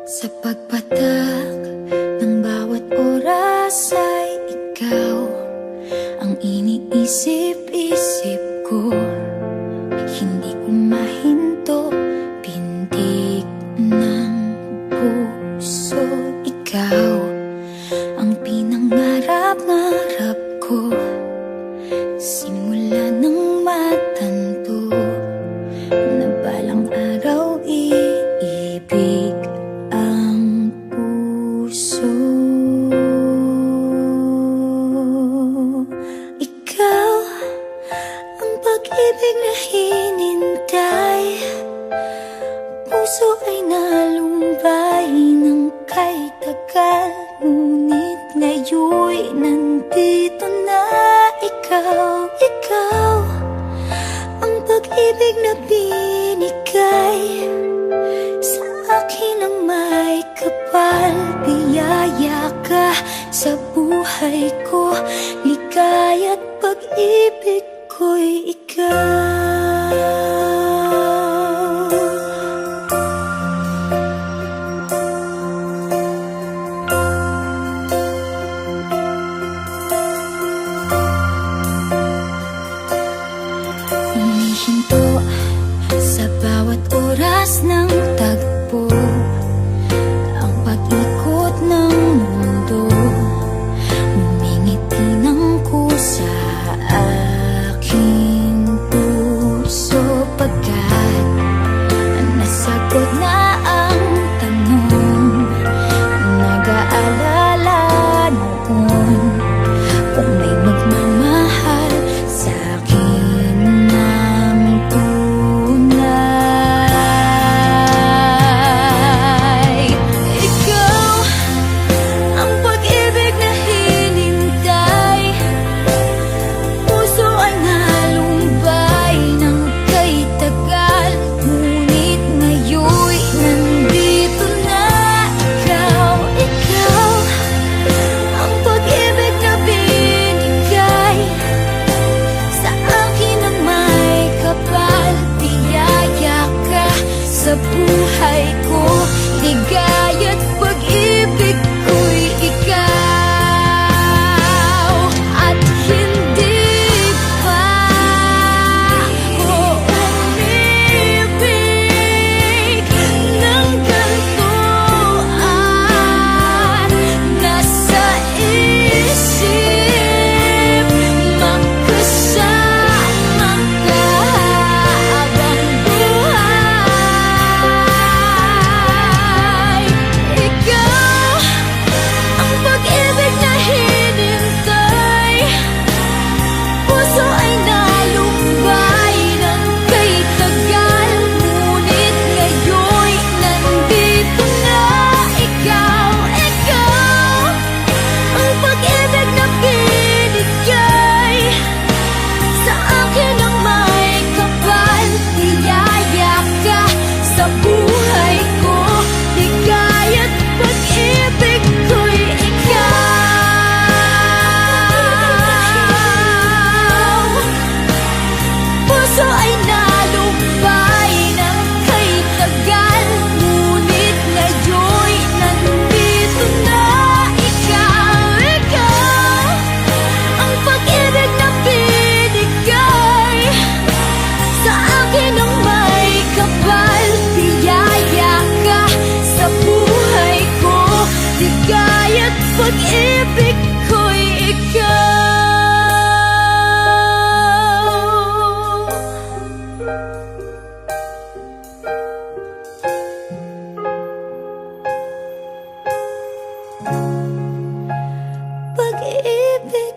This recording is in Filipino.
Sa pagpatak ng bawat oras ay ikaw ang iniisip-isip ko. Hindi ko mahinto, pintig ng puso. Ikaw ang pinangarap-ngarap ko, simula ng matanto na balang araw iibig ang puso. Ikaw ang pag-ibig na hinintay, puso ay nalumbay ng kay tagal, ngunit ngayon'y nandito na ikaw. Ikaw ang pag-ibig na binigay sa akin ang may kapal. Biyaya ka sa buhay ko, ligaya't pag-ibig ko'y ikaw. Humihinto sa bawat oras ng tagpo, ang pag-ikot ng mundo, ngumingiti ng kusa aking puso. Pagkat nasagot na ang tanong, nag-aalala noon kung may magmamahal sa akin ng tunay. Ikaw ang pag-ibig na hinintay, puso ay nalumbay ng kay tagal, ngunit ngayon'y nandito na ikaw. Ikaw ang pag-ibig na binigay sa akin ang may kapal. Biyaya ka sa buhay ko, ligaya't pag-ibig ko'y ikaw. At hindi pa ako umibig ng ganito, at nasa isip magkasama ka habang buhay. Ikaw ang pag-ibig na hinintay, puso ay nalumbay ng kay tagal, ngunit ngayon'y nandito na ikaw. Ikaw ang pag-ibig na binigay sa akin ang may kapal. Biyaya ka sa buhay ko, ligaya't pag-ibig ko'y ikaw. Puso ay nalumbay ng kay tagal, ngunit ngayon'y nandito na ikaw. Ikaw ang pag-ibig na binigay sa akin ang may kapal. Biyaya ka sa buhay ko, ligaya't pag-ibig ko'y ikaw. Pag-ibig